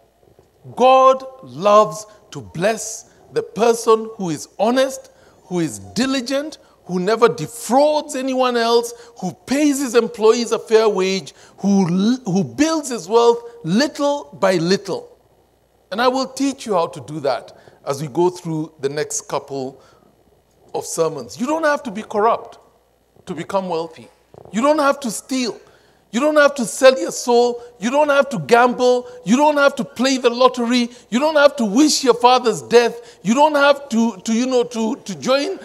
God loves to bless the person who is honest, who is diligent, who never defrauds anyone else, who pays his employees a fair wage, who builds his wealth little by little. And I will teach you how to do that as we go through the next couple of sermons. You don't have to be corrupt to become wealthy. You don't have to steal. You don't have to sell your soul. You don't have to gamble. You don't have to play the lottery. You don't have to wish your father's death. You don't have to join.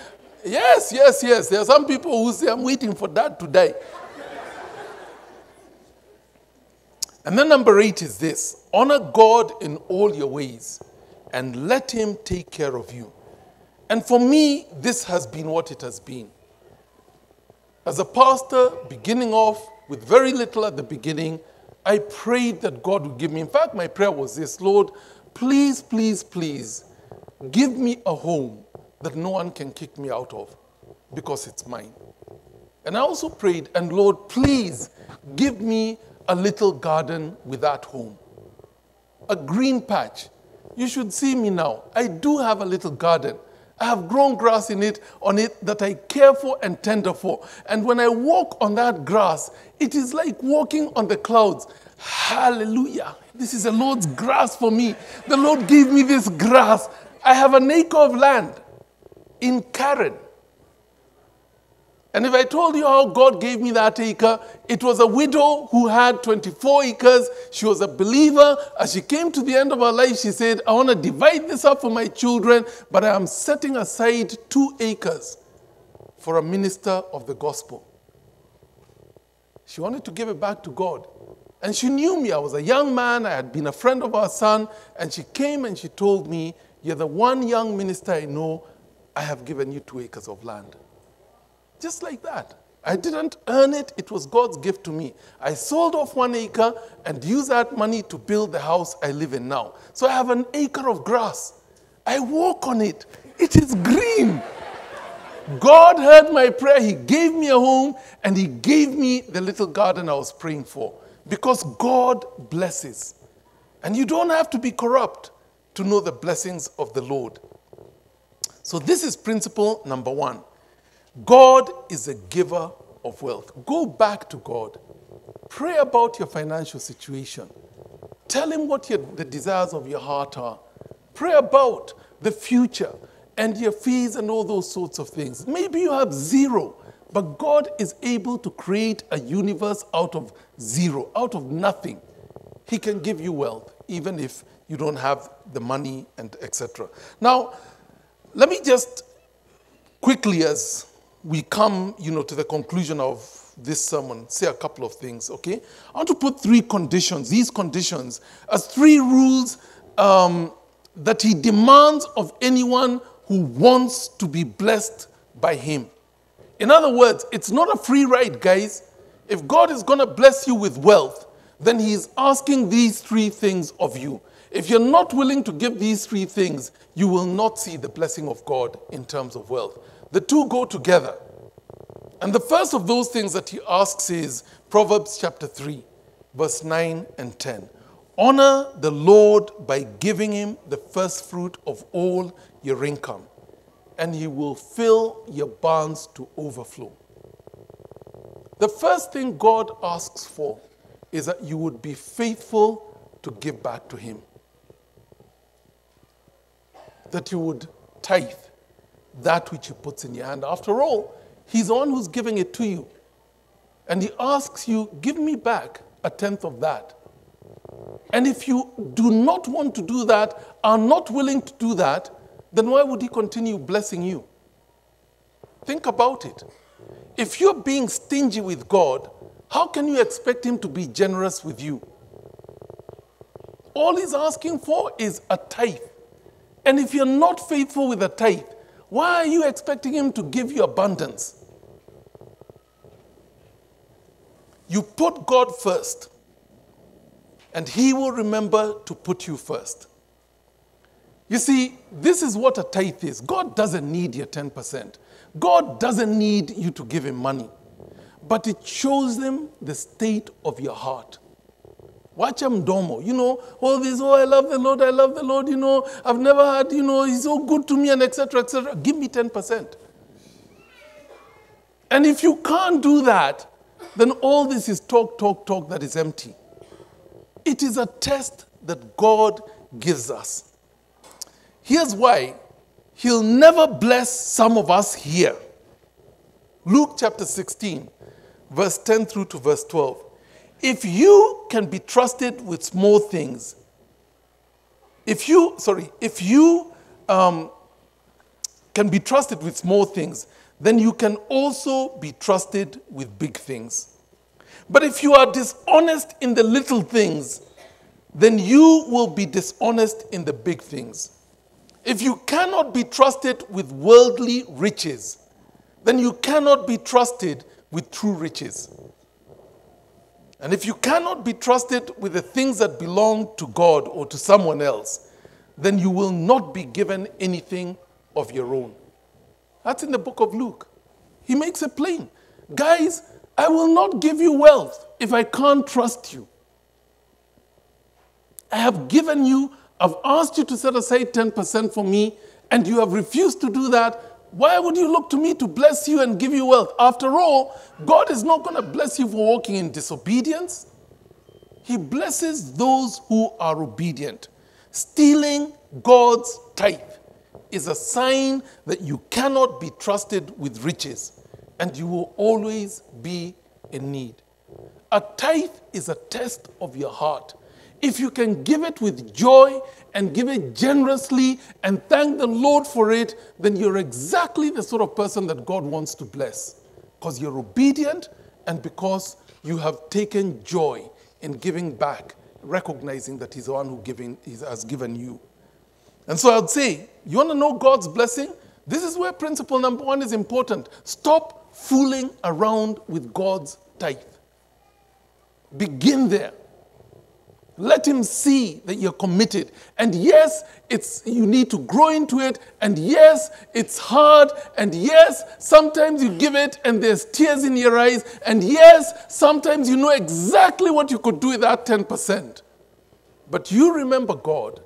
Yes. There are some people who say, I'm waiting for that to die. And then number 8 is this. Honor God in all your ways and let him take care of you. And for me, this has been what it has been. As a pastor, beginning off with very little at the beginning, I prayed that God would give me. In fact, my prayer was this: Lord, please, please, please, give me a home that no one can kick me out of because it's mine. And I also prayed, and Lord, please give me a little garden with that home. A green patch. You should see me now. I do have a little garden. I have grown grass on it that I care for and tender for. And when I walk on that grass, it is like walking on the clouds. Hallelujah. This is the Lord's grass for me. The Lord gave me this grass. I have an acre of land in Karen. And if I told you how God gave me that acre, it was a widow who had 24 acres. She was a believer. As she came to the end of her life, she said, I want to divide this up for my children, but I am setting aside 2 acres for a minister of the gospel. She wanted to give it back to God. And she knew me. I was a young man. I had been a friend of our son. And she came and she told me, you're the one young minister I know. I have given you 2 acres of land. Just like that. I didn't earn it. It was God's gift to me. I sold off 1 acre and used that money to build the house I live in now. So I have an acre of grass. I walk on it. It is green. God heard my prayer. He gave me a home and he gave me the little garden I was praying for. Because God blesses. And you don't have to be corrupt to know the blessings of the Lord. So this is principle number 1. God is a giver of wealth. Go back to God. Pray about your financial situation. Tell him what the desires of your heart are. Pray about the future and your fees and all those sorts of things. Maybe you have 0. But God is able to create a universe out of zero, out of nothing. He can give you wealth, even if you don't have the money and etc. Now, let me just quickly, as we come, to the conclusion of this sermon, say a couple of things, okay? I want to put three conditions, these conditions, as three rules that he demands of anyone who wants to be blessed by him. In other words, it's not a free ride, guys. If God is going to bless you with wealth, then he is asking these three things of you. If you're not willing to give these three things, you will not see the blessing of God in terms of wealth. The two go together. And the first of those things that he asks is Proverbs chapter 3, verse 9 and 10. Honor the Lord by giving him the first fruit of all your income, and he will fill your barns to overflow. The first thing God asks for is that you would be faithful to give back to him. That you would tithe that which he puts in your hand. After all, he's the one who's giving it to you. And he asks you, give me back a tenth of that. And if you do not want to do that, are not willing to do that, then why would he continue blessing you? Think about it. If you're being stingy with God, how can you expect him to be generous with you? All he's asking for is a tithe. And if you're not faithful with a tithe, why are you expecting him to give you abundance? You put God first, and he will remember to put you first. You see, this is what a tithe is. God doesn't need your 10%. God doesn't need you to give him money. But it shows him the state of your heart. Watch him domo. All this, I love the Lord, I've never had, he's so good to me, and etc., etc. Give me 10%. And if you can't do that, then all this is talk that is empty. It is a test that God gives us. Here's why. He'll never bless some of us here. Luke chapter 16, verse 10 through to verse 12. If you can be trusted with small things, if you can be trusted with small things, then you can also be trusted with big things. But if you are dishonest in the little things, then you will be dishonest in the big things. If you cannot be trusted with worldly riches, then you cannot be trusted with true riches. And if you cannot be trusted with the things that belong to God or to someone else, then you will not be given anything of your own. That's in the book of Luke. He makes it plain. Guys, I will not give you wealth if I can't trust you. I have given you, I've asked you to set aside 10% for me, and you have refused to do that. Why would you look to me to bless you and give you wealth? After all, God is not going to bless you for walking in disobedience. He blesses those who are obedient. Stealing God's tithe is a sign that you cannot be trusted with riches, and you will always be in need. A tithe is a test of your heart. If you can give it with joy and give it generously and thank the Lord for it, then you're exactly the sort of person that God wants to bless. Because you're obedient and because you have taken joy in giving back, recognizing that he's the one who has given you. And so I'd say, you want to know God's blessing? This is where principle number one is important. Stop fooling around with God's tithe. Begin there. Let him see that you're committed. And yes, you need to grow into it. And yes, it's hard. And yes, sometimes you give it and there's tears in your eyes. And yes, sometimes you know exactly what you could do with that 10%. But you remember God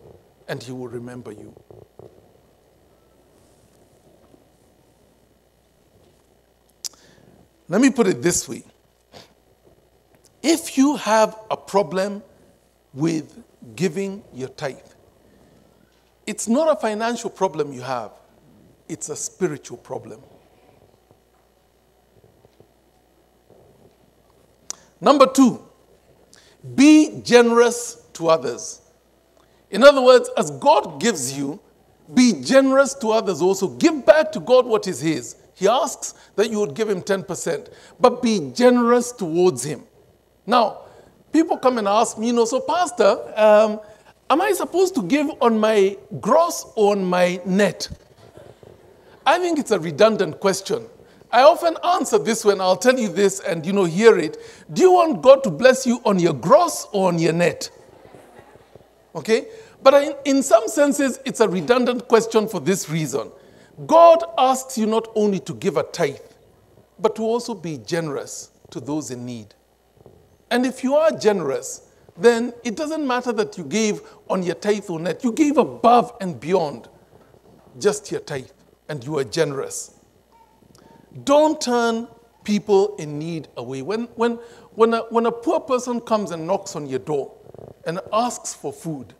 and he will remember you. Let me put it this way. If you have a problem with giving your tithe, it's not a financial problem you have, it's a spiritual problem. Number 2, be generous to others. In other words, as God gives you, be generous to others also. Give back to God what is his. He asks that you would give him 10%, but be generous towards him. Now, people come and ask me, so Pastor, am I supposed to give on my gross or on my net? I think it's a redundant question. I often answer this when I'll tell you this and, hear it. Do you want God to bless you on your gross or on your net? Okay? But in some senses, it's a redundant question for this reason. God asks you not only to give a tithe, but to also be generous to those in need. And if you are generous, then it doesn't matter that you gave on your tithe or net. You gave above and beyond just your tithe, and you are generous. Don't turn people in need away. When a poor person comes and knocks on your door and asks for food,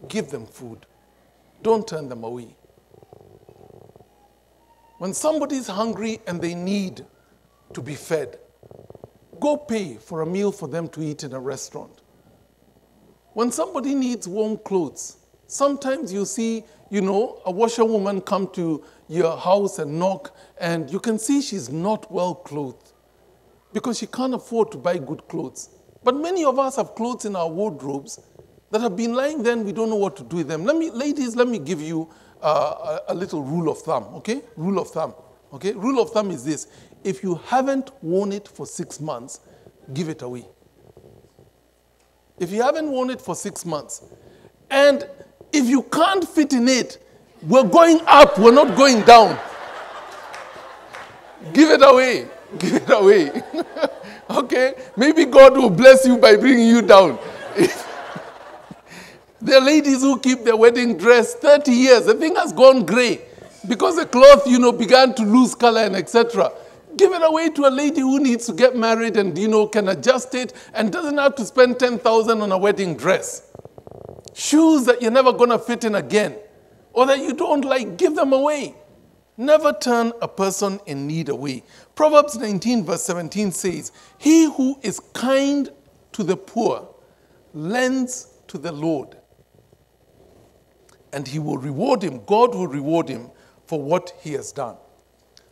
give them food. Don't turn them away. When somebody is hungry and they need to be fed, go pay for a meal for them to eat in a restaurant. When somebody needs warm clothes, sometimes you see, a washerwoman come to your house and knock, and you can see she's not well clothed because she can't afford to buy good clothes. But many of us have clothes in our wardrobes that have been lying there and we don't know what to do with them. Ladies, let me give you a little rule of thumb, okay? Rule of thumb, okay? Rule of thumb is this. If you haven't worn it for 6 months, give it away. If you haven't worn it for 6 months, and if you can't fit in it, we're going up, we're not going down. Give it away. Give it away. Okay? Maybe God will bless you by bringing you down. There are ladies who keep their wedding dress 30 years. The thing has gone gray because the cloth, began to lose color and etc. Give it away to a lady who needs to get married and, can adjust it and doesn't have to spend 10,000 on a wedding dress. Shoes that you're never going to fit in again or that you don't like, give them away. Never turn a person in need away. Proverbs 19 verse 17 says, he who is kind to the poor lends to the Lord, and he will reward him. God will reward him for what he has done.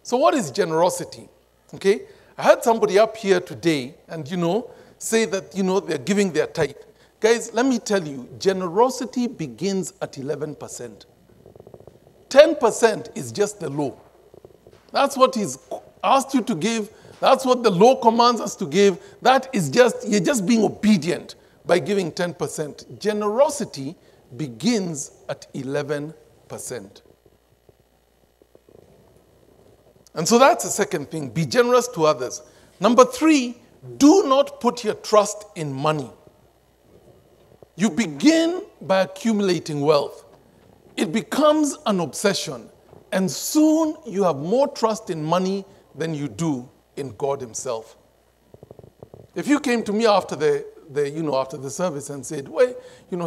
So what is generosity? Okay? I had somebody up here today and, say that, they're giving their tithe. Guys, let me tell you, generosity begins at 11%. 10% is just the law. That's what he's asked you to give. That's what the law commands us to give. That is you're just being obedient by giving 10%. Generosity begins at 11%. And so that's the second thing. Be generous to others. Number 3, do not put your trust in money. You begin by accumulating wealth. It becomes an obsession. And soon you have more trust in money than you do in God himself. If you came to me after after the service and said, well,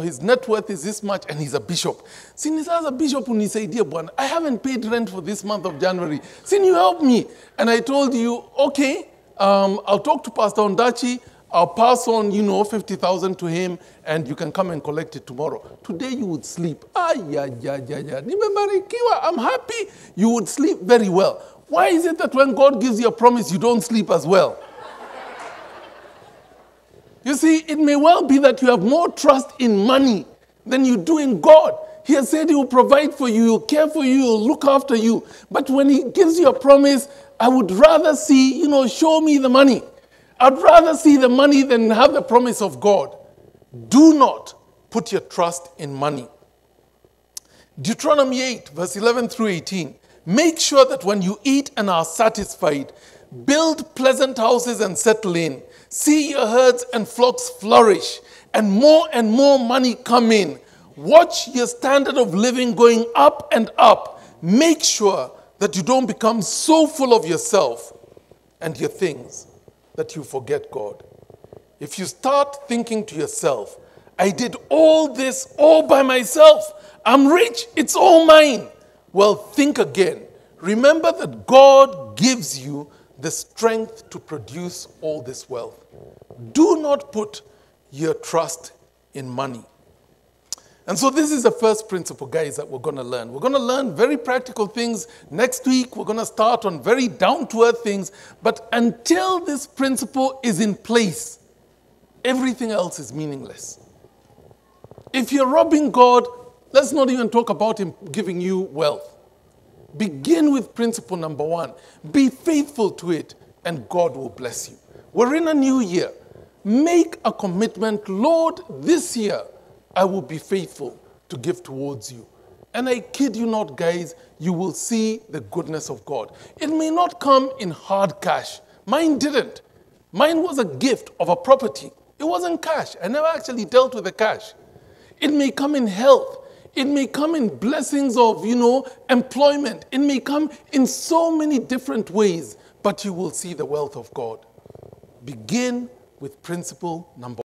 his net worth is this much and he's a bishop. Since as a bishop, when he said, dear Bwana, I haven't paid rent for this month of January. Sin, you help me. And I told you, okay, I'll talk to Pastor Ondachi. I'll pass on, 50,000 to him and you can come and collect it tomorrow. Today you would sleep. I'm happy. You would sleep very well. Why is it that when God gives you a promise, you don't sleep as well? You see, it may well be that you have more trust in money than you do in God. He has said he will provide for you, he'll care for you, he'll look after you. But when he gives you a promise, I would rather see, show me the money. I'd rather see the money than have the promise of God. Do not put your trust in money. Deuteronomy 8, verse 11 through 18. Make sure that when you eat and are satisfied, build pleasant houses and settle in. See your herds and flocks flourish, and more money come in. Watch your standard of living going up and up. Make sure that you don't become so full of yourself and your things that you forget God. If you start thinking to yourself, I did all this all by myself. I'm rich. It's all mine. Well, think again. Remember that God gives you the strength to produce all this wealth. Do not put your trust in money. And so this is the first principle, guys, that we're going to learn. We're going to learn very practical things. Next week, we're going to start on very down-to-earth things. But until this principle is in place, everything else is meaningless. If you're robbing God, let's not even talk about him giving you wealth. Begin with principle number 1. Be faithful to it, and God will bless you. We're in a new year. Make a commitment, Lord, this year, I will be faithful to give towards you. And I kid you not, guys, you will see the goodness of God. It may not come in hard cash. Mine didn't. Mine was a gift of a property. It wasn't cash. I never actually dealt with the cash. It may come in health. It may come in blessings of, employment. It may come in so many different ways, but you will see the wealth of God. Begin with principle number